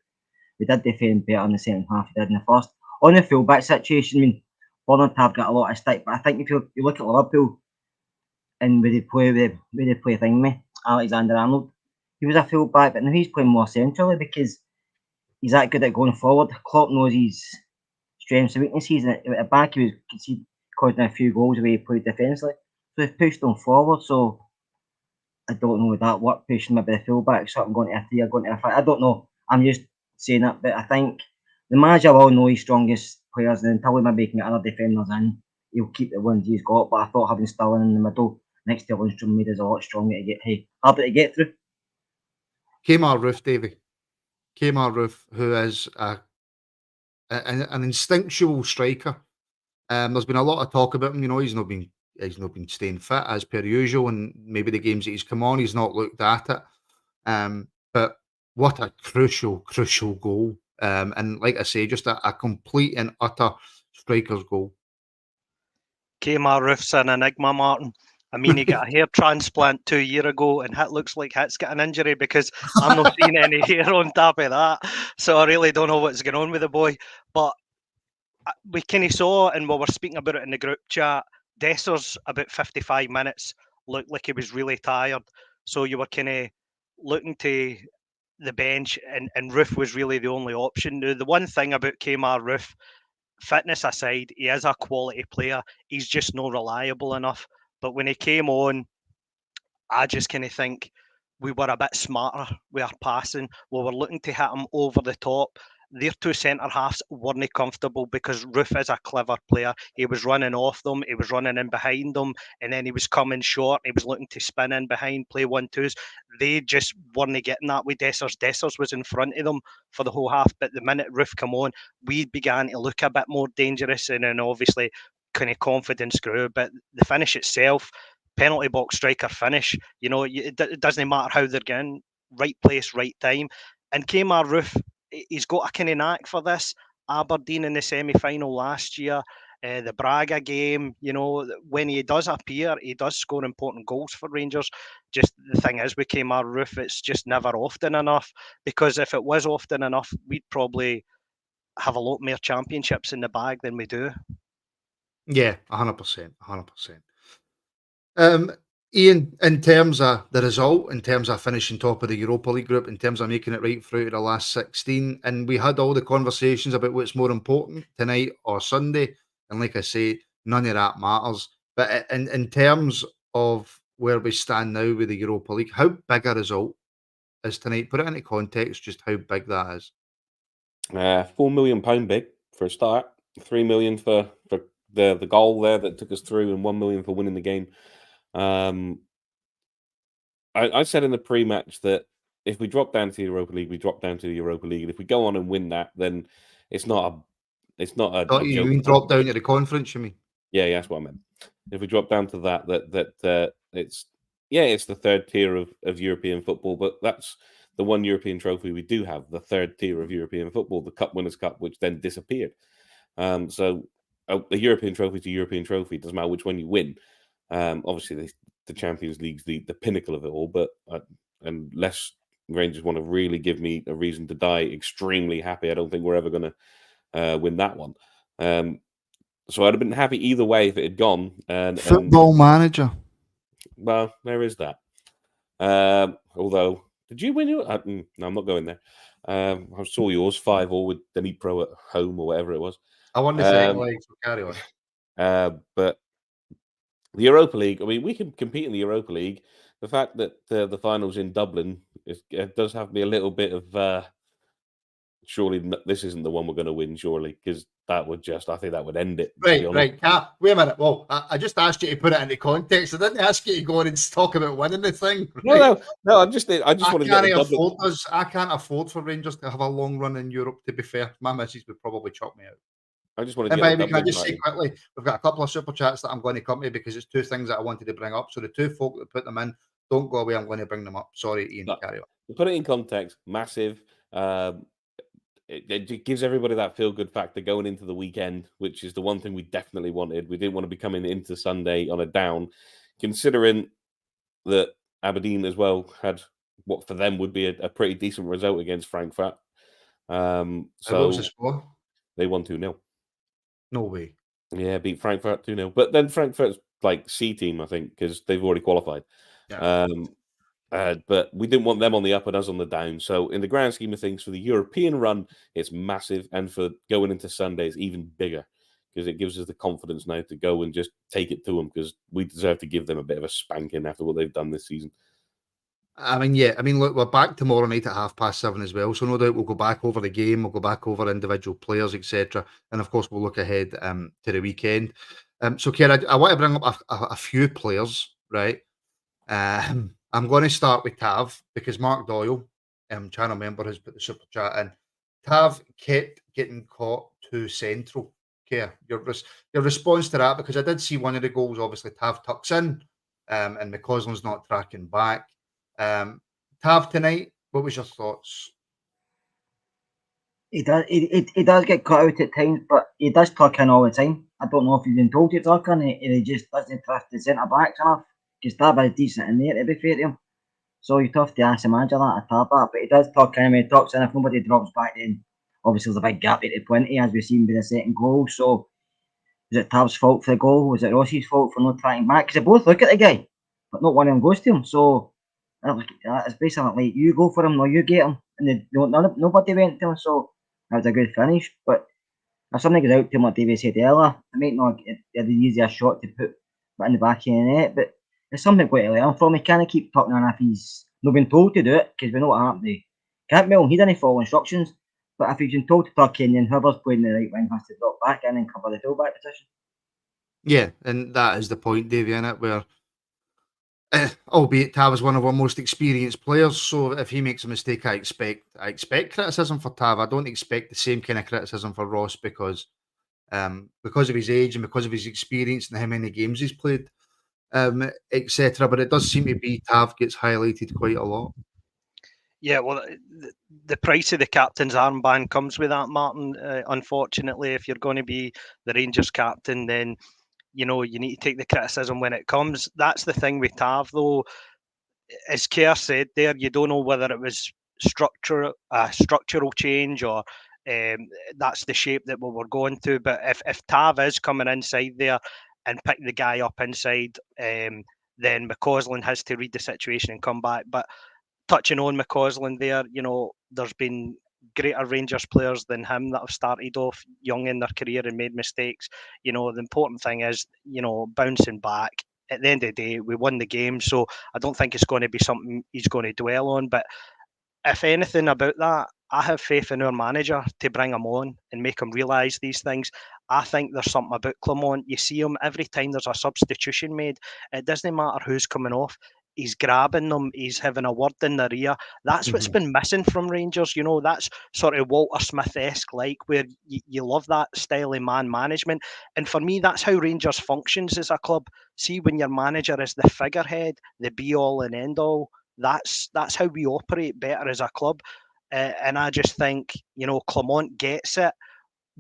we did defend better in the second half than we did in the first. On the full-back situation, Butland have got a lot of stick, but I think if you look at Liverpool and where they play Alexander-Arnold, he was a full-back, but now he's playing more centrally because he's that good at going forward. Klopp knows his strengths and weaknesses, and at the back he was causing a few goals the way he played defensively. So he's pushed them forward, so I don't know if that worked, pushing maybe the full-back, something going to a 3 or going to a 5. I don't know. I'm just saying that, but I think the manager will know his strongest players, and until he maybe can get other defenders in, he'll keep the ones he's got. But I thought having Sterling in the middle next to Lundstrom made us a lot stronger harder to get through. Kemar Roofe, Davie. Kemar Roofe, who is an instinctual striker. There's been a lot of talk about him. He's not been staying fit as per usual, and maybe the games that he's come on, he's not looked at it. But what a crucial goal. And like I say, just a complete and utter striker's goal. Kemar Roofe's an enigma, Martin. I mean, he got a hair transplant 2 years ago, and it looks like Hit's got an injury because I'm not seeing any hair on top of that. So I really don't know what's going on with the boy. But we kind of saw, and we were speaking about it in the group chat, Dessers, about 55 minutes, looked like he was really tired. So you were kind of looking to the bench, and Roofe was really the only option. Now, the one thing about Kemar Roofe, fitness aside, he is a quality player. He's just not reliable enough. But when he came on, I just kind of think we were a bit smarter with our passing. We were looking to hit him over the top. Their two centre halves weren't comfortable because Roofe is a clever player. He was running off them, he was running in behind them, and then he was coming short. He was looking to spin in behind, play 1-2s. They just weren't getting that with Dessers. Dessers was in front of them for the whole half, but the minute Roofe come on, we began to look a bit more dangerous, and then obviously kind of confidence grew. But the finish itself, penalty box striker finish. You know, it doesn't matter how they're getting, right place, right time. And Kmart Roofe, he's got a kind of knack for this. Aberdeen in the semi-final last year, the Braga game, you know, when he does appear, he does score important goals for Rangers. Just the thing is with Kmart Roofe, it's just never often enough, because if it was often enough, we'd probably have a lot more championships in the bag than we do. Yeah, 100%, 100%. Iain, in terms of the result, in terms of finishing top of the Europa League group, in terms of making it right through to the last 16, and we had all the conversations about what's more important tonight or Sunday, and like I say, none of that matters. But in terms of where we stand now with the Europa League, how big a result is tonight? Put it into context, just how big that is. £4 million big for a start, 3 million for the goal there that took us through, and 1 million for winning the game. I said in the pre-match that if we drop down to the Europa League, we drop down to the Europa League, and if we go on and win that, then it's not a Thought you mean drop down to the conference, you mean? Yeah, that's what I meant. If we drop down to that, it's the third tier of European football, but that's the one European trophy we do have, the third tier of European football, the Cup Winners' Cup, which then disappeared. So the European trophy is a European trophy. It doesn't matter which one you win. Obviously, the Champions League's the pinnacle of it all, but unless Rangers want to really give me a reason to die extremely happy, I don't think we're ever going to win that one. So I'd have been happy either way if it had gone. Football Manager. Well, there is that. Although, did you win your? No, I'm not going there. I saw yours 5-0 with Denny Pro at home or whatever it was. I won the second leg, so carry on. But the Europa League, I mean, we can compete in the Europa League. The fact that the final's in Dublin does have me a little bit of surely this isn't the one we're going to win, surely, because that would I think that would end it. Right. Wait a minute. Well, I just asked you to put it into context. I didn't ask you to go on and talk about winning the thing. Right? No. I just want to get I can't afford for Rangers to have a long run in Europe. To be fair, my missus would probably chop me out. I just want to. And can I just say quickly, we've got a couple of super chats that I'm going to come to because it's two things that I wanted to bring up. So the two folk that put them in, don't go away. I'm going to bring them up. Sorry, Iain. Carry on. To put it in context, massive. It gives everybody that feel-good factor going into the weekend, which is the one thing we definitely wanted. We didn't want to be coming into Sunday on a down, considering that Aberdeen as well had what for them would be a pretty decent result against Frankfurt. So what was the score? They won 2-0. No way. Yeah, beat Frankfurt 2-0. But then Frankfurt's like C team, I think, because they've already qualified. Yeah. But we didn't want them on the up and us on the down. So in the grand scheme of things, for the European run, it's massive. And for going into Sunday, it's even bigger because it gives us the confidence now to go and just take it to them because we deserve to give them a bit of a spanking after what they've done this season. I mean, look, we're back tomorrow night at 7:30 as well. So no doubt we'll go back over the game. We'll go back over individual players, etc. And of course, we'll look ahead to the weekend. So, Kerr, I want to bring up a few players, right? I'm going to start with Tav because Mark Doyle, channel member, has put the super chat in. Tav kept getting caught too central. Kerr, your response to that, because I did see one of the goals, obviously Tav tucks in and Mccausland's not tracking back. Tav tonight, what was your thoughts? He does get cut out at times, but he does tuck in all the time. I don't know if he's been told to tuck in, he just doesn't trust the centre backs enough. Because Tab is decent in there, to be fair to him. So you're tough to ask the manager that, a Tab back, but he does tuck in when he tucks in. If nobody drops back, then obviously there's a big gap to 20, as we've seen with the second goal. So was it Tab's fault for the goal? Was it Rossi's fault for not tracking back? Because they both look at the guy, but not one of them goes to him. So it's basically like you go for him, no, you get him, and nobody went to him. So that was a good finish. But if something goes out to him, like Davie said earlier, it might not get the easiest shot to put in the back of the net, but it's something quite to learn from. He can't keep tucking in if he's not been told to do it, because we know what happened to Campbell. He didn't follow instructions, but if he's been told to tuck in, then whoever's playing the right wing has to drop back in and cover the full-back position. Yeah, and that is the point, Davie, in it, where albeit Tav is one of our most experienced players, so if he makes a mistake, I expect criticism for Tav. I don't expect the same kind of criticism for Ross because of his age and because of his experience and how many games he's played. etc. But it does seem to be Tav gets highlighted quite a lot. Yeah, well, the price of the captain's armband comes with that, Martin. Unfortunately, if you're going to be the Rangers captain, then you need to take the criticism when it comes. That's the thing with Tav, though. As Kerr said there, you don't know whether it was structural change or that's the shape that we were going to. But if Tav is coming inside there and pick the guy up inside, then Mccausland has to read the situation and come back. But touching on Mccausland there, there's been greater Rangers players than him that have started off young in their career and made mistakes. The important thing is, bouncing back. At the end of the day, we won the game, so I don't think it's going to be something he's going to dwell on. But if anything about that, I have faith in our manager to bring him on and make him realise these things. I think there's something about Clermont. You see him every time there's a substitution made. It doesn't matter who's coming off. He's grabbing them. He's having a word in their ear. That's what's been missing from Rangers. That's sort of Walter Smith-esque, where you love that style of man management. And for me, that's how Rangers functions as a club. See, when your manager is the figurehead, the be-all and end-all, that's how we operate better as a club. And I just think, Clermont gets it.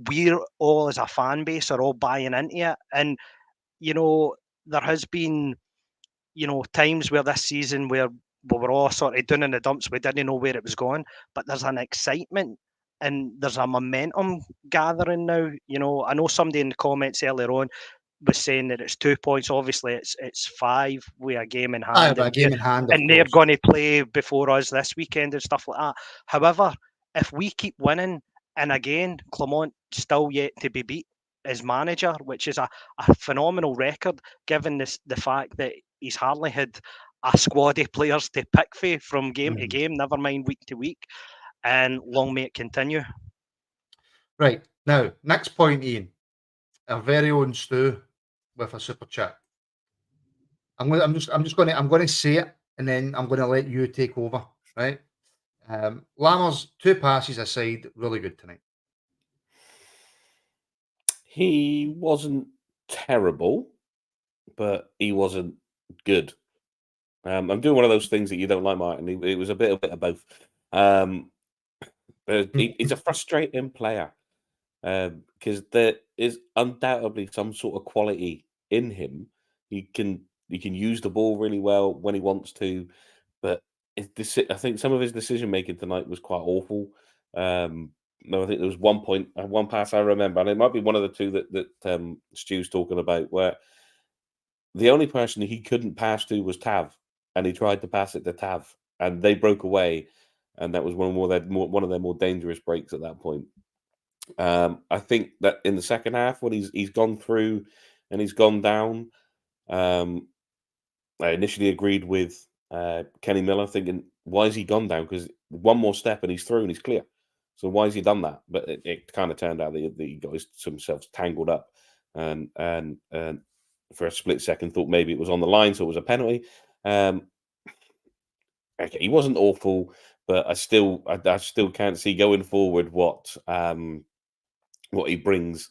We're all, as a fan base, are all buying into it. And, there has been, times where this season where we were all sort of down in the dumps, we didn't know where it was going, but there's an excitement and there's a momentum gathering now. I know somebody in the comments earlier on was saying that it's 2 points. Obviously, it's 5 with a game in hand. And they're going to play before us this weekend and stuff like that. However, if we keep winning, and again, Clermont still yet to be beat as manager, which is a phenomenal record, given the fact that he's hardly had a squad of players to pick from game to game, never mind week to week. And long may it continue. Right. Now, next point, Ian. Our very own Stu with a super chat. I'm going to say it, and then I'm going to let you take over. Right. Lammers, 2 passes aside, really good tonight. He wasn't terrible, but he wasn't good. I'm doing one of those things that you don't like, Martin. It was a bit of both. He's a frustrating player because there is undoubtedly some sort of quality in him. He can use the ball really well when he wants to, but I think some of his decision making tonight was quite awful. No, I think there was one pass I remember, and it might be one of the two that Stu's talking about, where the only person he couldn't pass to was Tav, and he tried to pass it to Tav, and they broke away, and that was one of their more dangerous breaks at that point. I think that in the second half, when he's gone through and he's gone down, I initially agreed with Kenny Miller, thinking, why has he gone down? Because one more step and he's through and he's clear. So why has he done that? But it kind of turned out that he got himself tangled up, and for a split second thought maybe it was on the line, so it was a penalty. Okay, he wasn't awful, but I still can't see going forward what he brings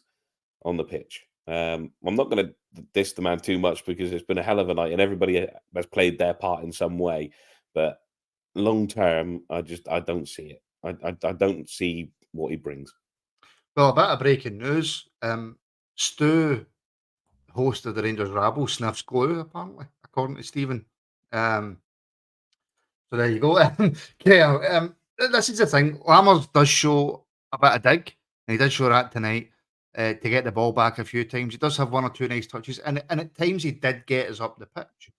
on the pitch. I'm not going to diss the man too much because it's been a hell of a night and everybody has played their part in some way. But long term, I don't see it. I don't see what he brings. Well, a bit of breaking news. Stu, host of the Rangers Rabble, sniffs glue, apparently, according to Stephen. So there you go. Yeah, this is the thing. Lammers does show a bit of dig, and he did show that tonight to get the ball back a few times. He does have 1 or 2 nice touches, and at times he did get us up the pitch.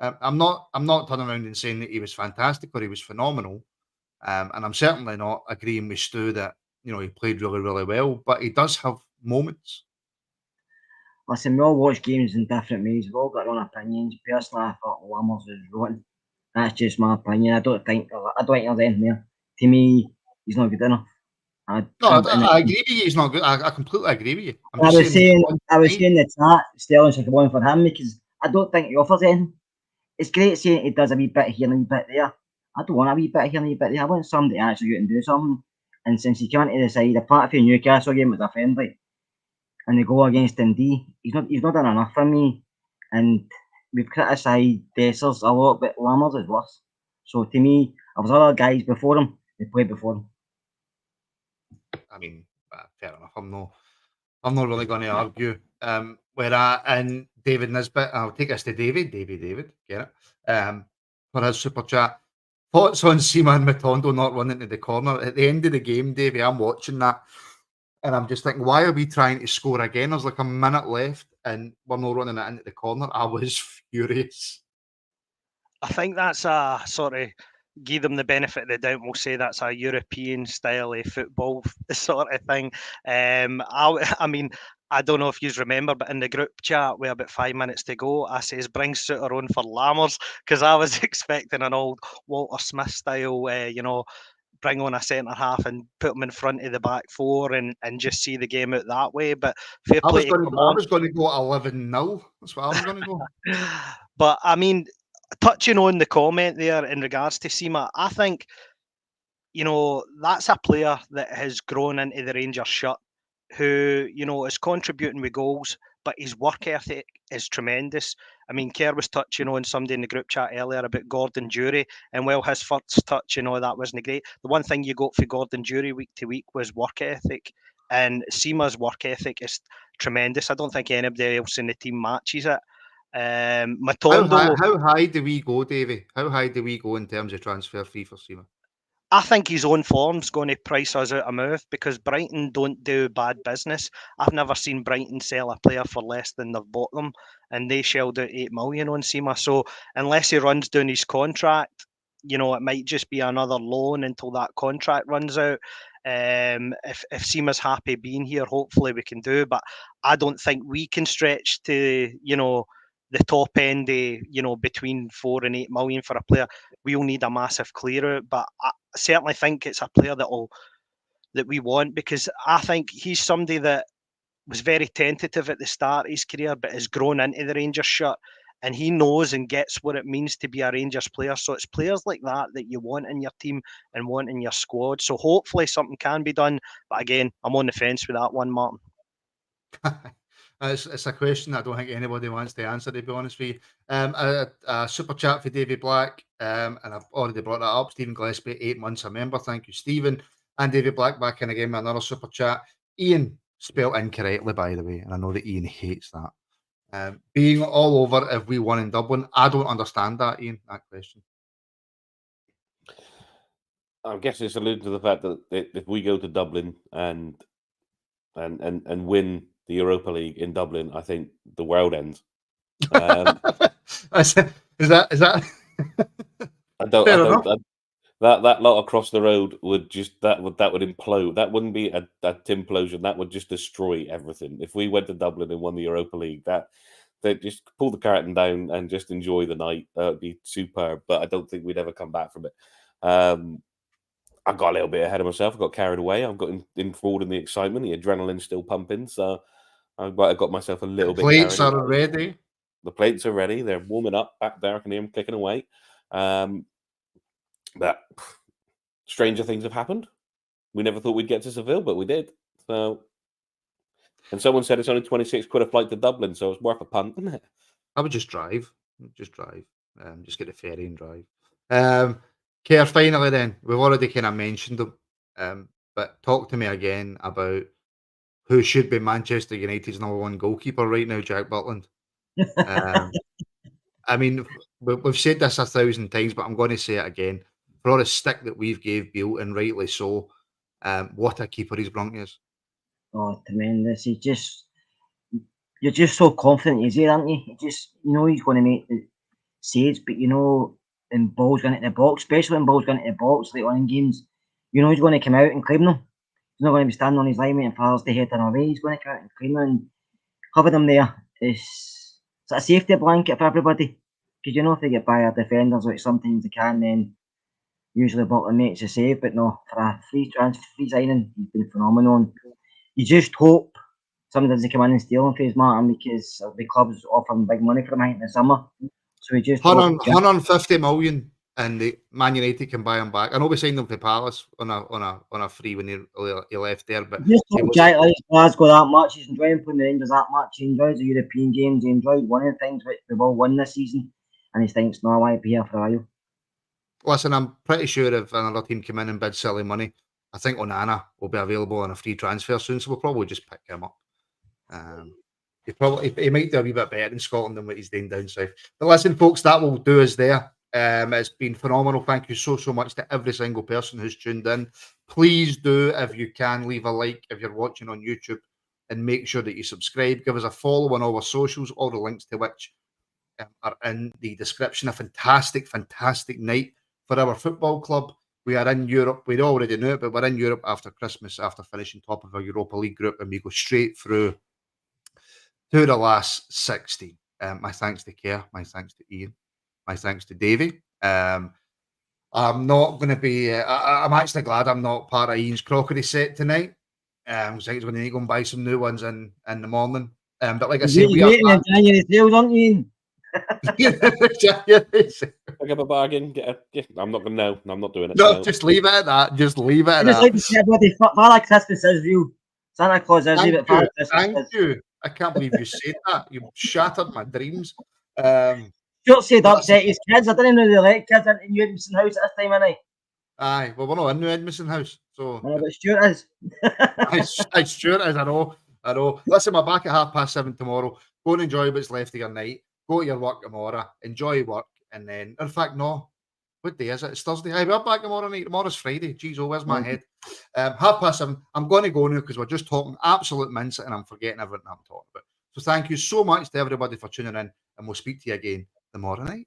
I'm not turning around and saying that he was fantastic or he was phenomenal, and I'm certainly not agreeing with Stu that he played really, really well, but he does have moments. Listen, we all watch games in different ways. We've all got our own opinions. Personally, I thought Lammers was rotten. That's just my opinion. I don't think there's anything there. To me, he's not good enough. I agree with you. He's not good. I completely agree with you. I was saying the chat, Sterling's like one for him because I don't think he offers anything. It's great saying he does a wee bit here and a wee bit there. I don't want a wee bit here and a wee bit there. I want somebody to actually go out and do something. And since he came into the side, apart from the Newcastle game was a friendly, and they go against Dundee, he's not done enough for me. And we've criticised Dessers a lot, but Lammers is worse. So to me, if there's other guys before him, they played before him. I mean, fair enough. I'm not really going to argue. And David Nisbet, I'll take us to David, get it? For his super chat. Thoughts on Seema and Matondo not running to the corner at the end of the game, Davey? I'm watching that, and I'm just thinking, why are we trying to score again? There's like a minute left, and we're not running it into the corner. I was furious. I think that's a sort of give them the benefit of the doubt. We'll say that's a European style of football sort of thing. I mean, I don't know if you remember, but in the group chat with about 5 minutes to go, I says bring Suter on for Lammers, because I was expecting an old Walter Smith style, bring on a centre half and put them in front of the back four and just see the game out that way. But fair I was play. going to go 11-0. That's what I was going to go. But I mean, touching on the comment there in regards to Seema, I think, that's a player that has grown into the Rangers shirt, who, is contributing with goals, but his work ethic is tremendous. I mean, Kerr was touching on somebody in the group chat earlier about Gordon Jury, and while his first touch, that wasn't great, the one thing you got for Gordon Jury week to week was work ethic, and Seema's work ethic is tremendous. I don't think anybody else in the team matches it. Matondo, how high do we go, Davey? How high do we go in terms of transfer fee for Seema? I think his own form's going to price us out a move, because Brighton don't do bad business. I've never seen Brighton sell a player for less than they've bought them, and they shelled out 8 million on Seema. So unless he runs down his contract, it might just be another loan until that contract runs out. If Seema's happy being here, hopefully we can do. But I don't think we can stretch to the top end, between 4 and 8 million for a player. We'll need a massive clear out, but I certainly think it's a player that we want, because I think he's somebody that was very tentative at the start of his career, but has grown into the Rangers shirt, and he knows and gets what it means to be a Rangers player. So it's players like that you want in your team and want in your squad. So hopefully something can be done. But again, I'm on the fence with that one, Martin. It's a question I don't think anybody wants to answer, to be honest with you. A super chat for Davey Black, and I've already brought that up. Stephen Gillespie, 8 months a member. Thank you, Stephen. And Davey Black back in again with another super chat. Ian, spelled incorrectly, by the way, and I know that Ian hates that. Being all over if we won in Dublin, I don't understand that, Ian, that question. I guess it's alluding to the fact that if we go to Dublin and win the Europa League in Dublin, I think the world ends. Is that? I don't. That lot across the road would just that would implode. That wouldn't be a implosion. That would just destroy everything. If we went to Dublin and won the Europa League, they'd just pull the curtain down and just enjoy the night. It'd be superb. But I don't think we'd ever come back from it. I got a little bit ahead of myself. I got carried away. I've got enthralled in the excitement. The adrenaline's still pumping. So I got myself a little bit. Plates are ready. The plates are ready. They're warming up back there. I can hear them clicking away. But stranger things have happened. We never thought we'd get to Seville, but we did. So, and someone said it's only 26 quid a flight to Dublin, so it's worth a punt, isn't it? I would just drive. Just get the ferry and drive. Kerr, finally then, we've already kind of mentioned them, but talk to me again about who should be Manchester United's #1 goalkeeper right now, Jack Butland. I mean, we've said this 1,000 times, but I'm going to say it again. For all the stick that we've gave Beale, and rightly so, what a keeper he's brought us. Oh, tremendous. You're just so confident he's here, aren't you? He's going to make the saves, but in balls going into the box, especially when balls going into the box, like on in games, he's going to come out and claim them. He's not going to be standing on his line waiting for others to head them away. He's going to come out and claim them and cover them there. It's a safety blanket for everybody. Because if they get by our defenders, like sometimes they can, then usually Butland makes a save. But no, for a free signing, he's been phenomenal. And you just hope somebody doesn't come in and steal him for his Martin, because the club's offering big money for him in the summer. So we just 150 million and the Man United can buy him back. I know we signed him for Palace on a free when he left there, but Just he told was, Jack likes Glasgow that much. He's enjoying playing the Rangers that much. He enjoys the European games. He enjoyed winning things which we will win this season. And he thinks, no, I want to be here for a while. listen, I'm pretty sure if another team come in and bid silly money, I think Onana will be available on a free transfer soon, so we'll probably just pick him up. He might do a wee bit better in Scotland than what he's doing down south. But listen, folks, that will do us there. It's been phenomenal. Thank you so much to every single person who's tuned in. Please do, if you can, leave a like if you're watching on YouTube, and make sure that you subscribe. Give us a follow on all our socials, all the links to which are in the description. A fantastic night for our football club. We are in Europe. We already knew it, but we're in Europe after Christmas, after finishing top of our Europa League group, and we go straight through to the last 16. My thanks to Kerr, my thanks to Iain, my thanks to Davie. I'm not going to be. I'm actually glad I'm not part of Ian's crockery set tonight. I think he's going to need to go and buy some new ones in the morning. But like I say, we are in January sales, aren't you? Pick up a bargain. I'm not going to know. I'm not doing it. No, just leave it at that. Just leave it at I just that. like to say, bloody Father Christmas is real. Santa Claus is real, but Father Christmas Thank is. you. I can't believe you said that. You shattered my dreams. Stuart said upset his kids. I didn't know they let kids into New Edmondson House at this time of night. Aye, well, we're not in New Edmondson House, so. But Stuart is. Stuart is. I know. Listen, we're back at 7:30 tomorrow. Go and enjoy what's left of your night. Go to your work tomorrow. Enjoy work, and then, in fact, no. What day is it? It's Thursday. Aye, we're back tomorrow night. Tomorrow's Friday. Jeez, where's my head? 7:30. I'm going to go now because we're just talking absolute mince and I'm forgetting everything I'm talking about. So thank you so much to everybody for tuning in, and we'll speak to you again tomorrow night.